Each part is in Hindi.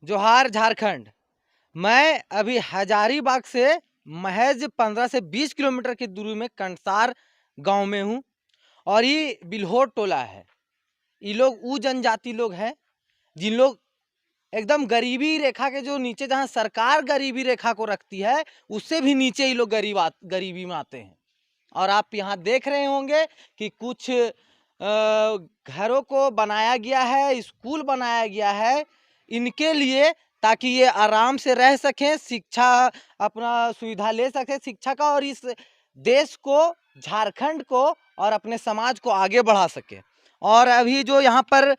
जोहार झारखंड। मैं अभी हजारीबाग से महज 15 से 20 किलोमीटर की दूरी में कंसार गांव में हूँ और ये बिल्होर टोला है। ये लोग वो जनजाति लोग हैं जिन लोग एकदम गरीबी रेखा के जो नीचे, जहाँ सरकार गरीबी रेखा को रखती है उससे भी नीचे ये लोग गरीबी में आते हैं। और आप यहाँ देख रहे होंगे कि कुछ घरों को बनाया गया है, स्कूल बनाया गया है इनके लिए, ताकि ये आराम से रह सकें, शिक्षा अपना सुविधा ले सकें शिक्षा का, और इस देश को, झारखंड को और अपने समाज को आगे बढ़ा सके। और अभी जो यहाँ पर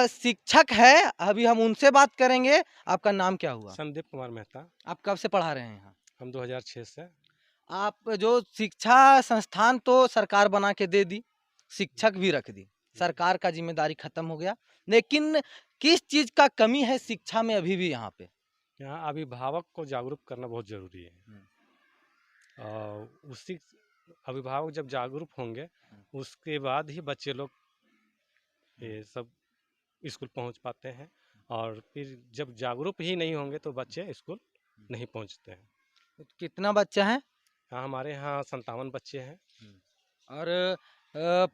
शिक्षक है, अभी हम उनसे बात करेंगे। आपका नाम क्या हुआ? संदीप कुमार मेहता। आप कब से पढ़ा रहे हैं यहाँ? हम 2006 से। आप जो शिक्षा संस्थान तो सरकार बना के दे दी, शिक्षक भी रख दी, सरकार का जिम्मेदारी खत्म हो गया, लेकिन किस चीज का कमी है शिक्षा में अभी भी यहाँ पे? यहाँ अभिभावक को जागरूक करना बहुत जरूरी है। और उसी अभिभावक जब जागरूक होंगे उसके बाद ही बच्चे लोग ये सब स्कूल पहुंच पाते हैं। और फिर जब जागरूक ही नहीं होंगे तो बच्चे स्कूल नहीं पहुंचते हैं। कितना बच्चा है? हाँ, हमारे यहाँ 57 बच्चे हैं। और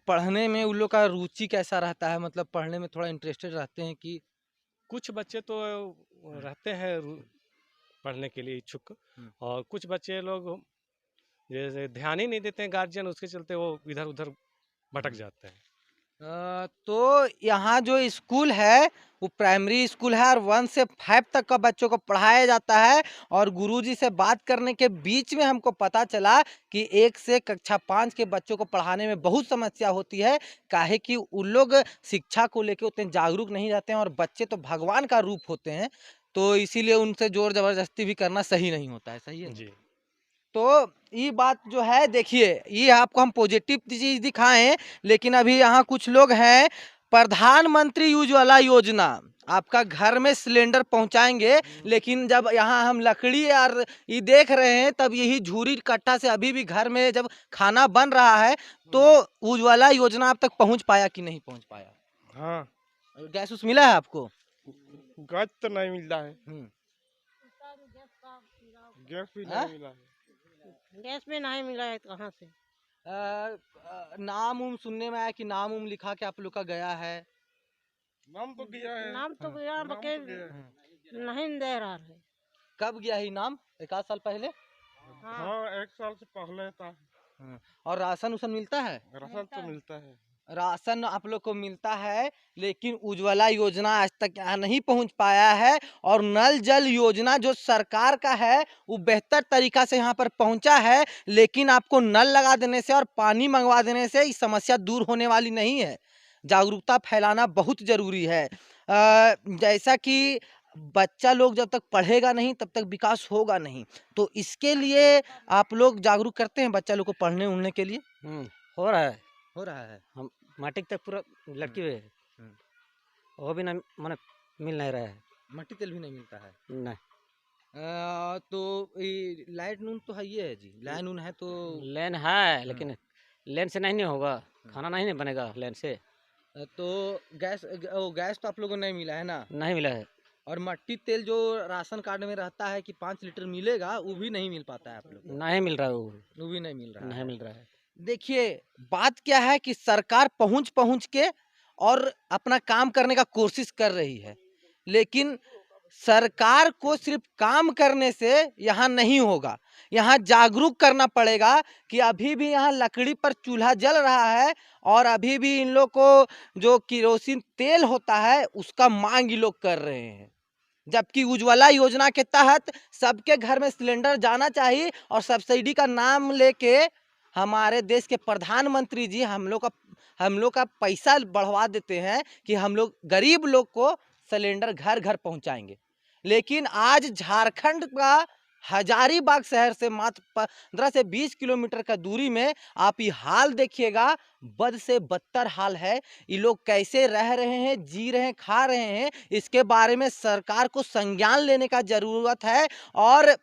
पढ़ने में उन लोग का रुचि कैसा रहता है? मतलब पढ़ने में थोड़ा इंटरेस्टेड रहते हैं कि? कुछ बच्चे तो रहते हैं पढ़ने के लिए इच्छुक, और कुछ बच्चे लोग जैसे ध्यान ही नहीं देते हैं गार्जियन, उसके चलते वो इधर उधर भटक जाते हैं। तो यहाँ जो स्कूल है वो प्राइमरी स्कूल है और 1 से 5 तक का बच्चों को पढ़ाया जाता है। और गुरुजी से बात करने के बीच में हमको पता चला कि 1 से कक्षा 5 के बच्चों को पढ़ाने में बहुत समस्या होती है, काहे कि उन लोग शिक्षा को लेके उतने जागरूक नहीं रहते हैं, और बच्चे तो भगवान का रूप होते हैं, तो इसीलिए उनसे जोर जबरदस्ती भी करना सही नहीं होता है। सही है जी। तो ये बात जो है, देखिए, ये आपको हम पॉजिटिव चीज दिखाएं, लेकिन अभी यहाँ कुछ लोग हैं, प्रधानमंत्री उज्ज्वला योजना आपका घर में सिलेंडर पहुंचाएंगे, लेकिन जब यहाँ हम लकड़ी और ये देख रहे हैं, तब यही झूरी कट्टा से अभी भी घर में जब खाना बन रहा है, तो उज्ज्वला योजना आप तक पहुंच पाया कि नहीं पहुंच पाया? हाँ, गैस उस मिला है आपको? गैस तो नहीं मिल रहा है। गैस भी हाँ? नहीं मिला है। गैस में नहीं मिला है तो कहाँ से? नाम उम सुनने में आया कि नाम उम लिखा के आप लोग का गया है। नाम तो गया है। नाम तो गया नाम बके तो गया है। नहीं दे रहा है। कब गया ही नाम? 1 आध साल पहले? हाँ, 1 साल से पहले था। और राशन उसन मिलता है? राशन तो मिलता है। राशन आप लोग को मिलता है, लेकिन उज्ज्वला योजना आज तक यहाँ नहीं पहुँच पाया है। और नल जल योजना जो सरकार का है वो बेहतर तरीका से यहाँ पर पहुँचा है, लेकिन आपको नल लगा देने से और पानी मंगवा देने से ये समस्या दूर होने वाली नहीं है। जागरूकता फैलाना बहुत जरूरी है। जैसा कि बच्चा लोग जब तक पढ़ेगा नहीं तब तक विकास होगा नहीं, तो इसके लिए आप लोग जागरूक करते हैं बच्चा लोग को पढ़ने उड़ने के लिए? हो रहा है। हो रहा है। हम माटिक तक पूरा लड़की हुए है, वो भी नहीं मैंने मिल नहीं रहा है। मट्टी तेल भी नहीं मिलता है? नहीं, तो ये लाइट नून तो है, ये है जी, लाइन उन है तो लेन है, लेकिन लेन से नहीं होगा, खाना नहीं बनेगा लेन से। तो गैस तो आप लोगों को नहीं मिला है ना? नहीं मिला है। और मट्टी तेल जो राशन कार्ड में रहता है कि 5 लीटर मिलेगा, वो भी नहीं मिल पाता है आप लोग को? नहीं मिल रहा है, वो भी नहीं मिल रहा नहीं है। मिल रहा है। देखिए, बात क्या है कि सरकार पहुंच के और अपना काम करने का कोशिश कर रही है, लेकिन सरकार को सिर्फ काम करने से यहाँ नहीं होगा, यहाँ जागरूक करना पड़ेगा कि अभी भी यहाँ लकड़ी पर चूल्हा जल रहा है, और अभी भी इन लोग को जो केरोसिन तेल होता है उसका मांग ये लोग कर रहे हैं, जबकि उज्ज्वला योजना के तहत सबके घर में सिलेंडर जाना चाहिए। और सब्सिडी का नाम लेके हमारे देश के प्रधानमंत्री जी हम लोग का पैसा बढ़वा देते हैं कि हम लोग गरीब लोग को सिलेंडर घर घर पहुंचाएंगे, लेकिन आज झारखंड का हजारीबाग शहर से मात्र 15 से 20 किलोमीटर का दूरी में आप ये हाल देखिएगा, बद से बदतर हाल है। ये लोग कैसे रह रहे हैं, जी रहे हैं, खा रहे हैं, इसके बारे में सरकार को संज्ञान लेने का जरूरत है। और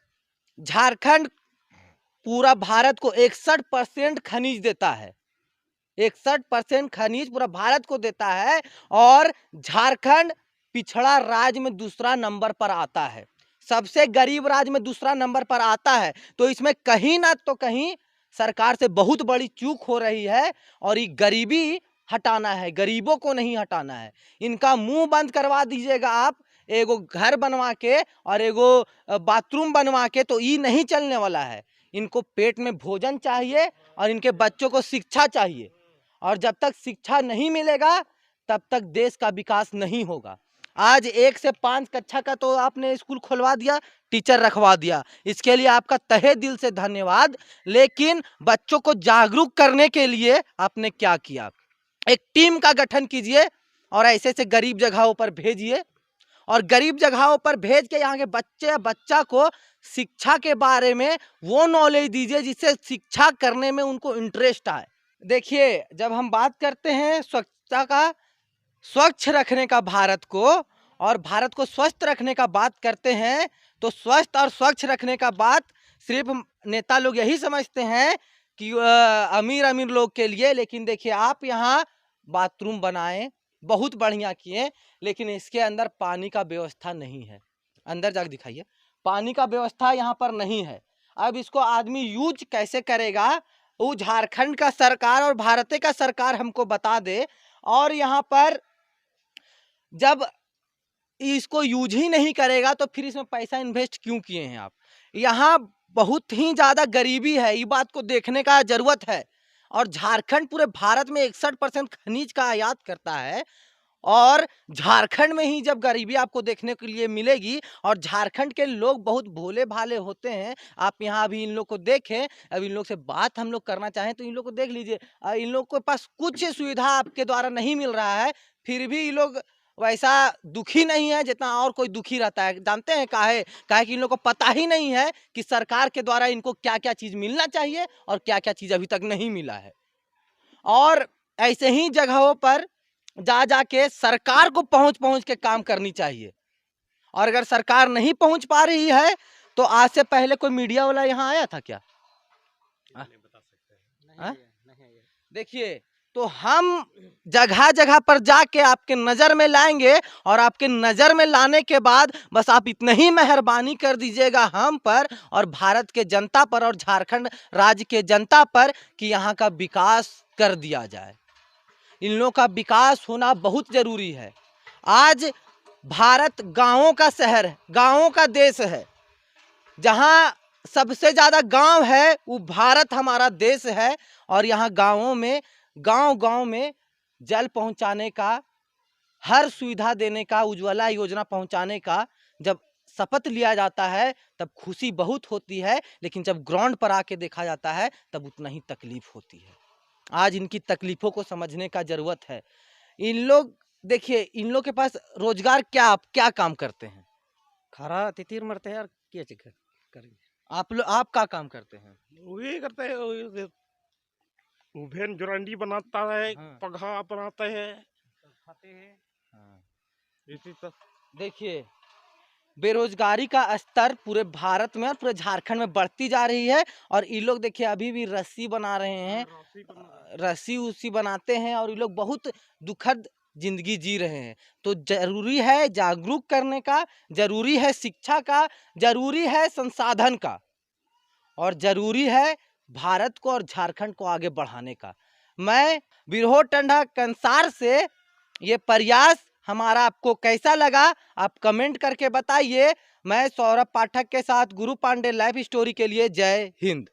झारखंड पूरा भारत को 61% खनिज देता है, 61% खनिज पूरा भारत को देता है, और झारखंड पिछड़ा राज्य में दूसरा नंबर पर आता है, सबसे गरीब राज्य में दूसरा नंबर पर आता है। तो इसमें कहीं ना तो कहीं सरकार से बहुत बड़ी चूक हो रही है और ये गरीबी हटाना है, गरीबों को नहीं हटाना है। इनका मुंह बंद करवा दीजिएगा आप, एगो घर बनवा के और एगो बाथरूम बनवा के, तो ये नहीं चलने वाला है। इनको पेट में भोजन चाहिए और इनके बच्चों को शिक्षा चाहिए, और जब तक शिक्षा नहीं मिलेगा तब तक देश का विकास नहीं होगा। आज 1 से 5 कक्षा का तो आपने स्कूल खुलवा दिया, टीचर रखवा दिया, इसके लिए आपका तहे दिल से धन्यवाद। लेकिन बच्चों को जागरूक करने के लिए आपने क्या किया? एक टीम का गठन कीजिए और ऐसे ऐसे गरीब जगहों पर भेजिए, और गरीब जगहों पर भेज के यहाँ के बच्चा को शिक्षा के बारे में वो नॉलेज दीजिए जिससे शिक्षा करने में उनको इंटरेस्ट आए। देखिए, जब हम बात करते हैं स्वच्छता का, स्वच्छ रखने का भारत को, और भारत को स्वस्थ रखने का बात करते हैं, तो स्वस्थ और स्वच्छ रखने का बात सिर्फ नेता लोग यही समझते हैं कि अमीर अमीर लोग के लिए। लेकिन देखिए, आप यहाँ बाथरूम बनाए, बहुत बढ़िया किए, लेकिन इसके अंदर पानी का व्यवस्था नहीं है। अंदर जाकर दिखाइए, पानी का व्यवस्था यहाँ पर नहीं है। अब इसको आदमी यूज कैसे करेगा, वो झारखंड का सरकार और भारत का सरकार हमको बता दे। और यहाँ पर जब इसको यूज ही नहीं करेगा तो फिर इसमें पैसा इन्वेस्ट क्यों किए हैं आप? यहाँ बहुत ही ज़्यादा गरीबी है, ये बात को देखने का ज़रूरत है। और झारखंड पूरे भारत में 61% खनिज का आयात करता है, और झारखंड में ही जब गरीबी आपको देखने के लिए मिलेगी, और झारखंड के लोग बहुत भोले भाले होते हैं। आप यहाँ अभी इन लोग को देखें, अब इन लोग से बात हम लोग करना चाहें तो इन लोग को देख लीजिए, इन लोग के पास कुछ सुविधा आपके द्वारा नहीं मिल रहा है, फिर भी ये लोग वैसा दुखी नहीं है जितना और कोई दुखी रहता है। जानते हैं काहे कि इन लोग को पता ही नहीं है कि सरकार के द्वारा इनको क्या क्या चीज़ मिलना चाहिए और क्या क्या चीज़ अभी तक नहीं मिला है। और ऐसे ही जगहों पर जा के सरकार को पहुंच के काम करनी चाहिए। और अगर सरकार नहीं पहुंच पा रही है तो आज से पहले कोई मीडिया वाला यहाँ आया था क्या? देखिए, तो हम जगह जगह पर जाके आपके नज़र में लाएंगे, और आपके नज़र में लाने के बाद बस आप इतना ही मेहरबानी कर दीजिएगा हम पर और भारत के जनता पर और झारखंड राज्य के जनता पर कि यहाँ का विकास कर दिया जाए। इन लोगों का विकास होना बहुत ज़रूरी है। आज भारत गांवों का शहर है, गांवों का देश है। जहाँ सबसे ज़्यादा गांव है वो भारत हमारा देश है। और यहाँ गांवों में, गांव में जल पहुंचाने का, हर सुविधा देने का, उज्ज्वला योजना पहुंचाने का जब शपथ लिया जाता है तब खुशी बहुत होती है, लेकिन जब ग्राउंड पर आके देखा जाता है तब उतना ही तकलीफ होती है। आज इनकी तकलीफ़ों को समझने का ज़रूरत है। इन लोग देखिए, इन लोग के पास रोजगार क्या काम करते हैं? खरा तितिर मरते हैं यार, क्या चीज करेंगे? आप क्या काम करते हैं? वही करते हैं, भेन जुरांडी बनाता है, हाँ। पगहा बनाते हैं, खाते हैं। हाँ। इसी तरह देखिए, बेरोजगारी का स्तर पूरे भारत में और पूरे झारखंड में बढ़ती जा रही है। और ये लोग देखिए अभी भी रस्सी बना रहे हैं, रस्सी उसी बनाते हैं, और ये लोग बहुत दुखद जिंदगी जी रहे हैं। तो जरूरी है जागरूक करने का, जरूरी है शिक्षा का, जरूरी है संसाधन का, और जरूरी है भारत को और झारखंड को आगे बढ़ाने का। मैं बिरहोर टंडा कंसार से ये प्रयास हमारा आपको कैसा लगा, आप कमेंट करके बताइए। मैं सौरभ पाठक के साथ गुरु पांडे लाइफ स्टोरी के लिए जय हिंद।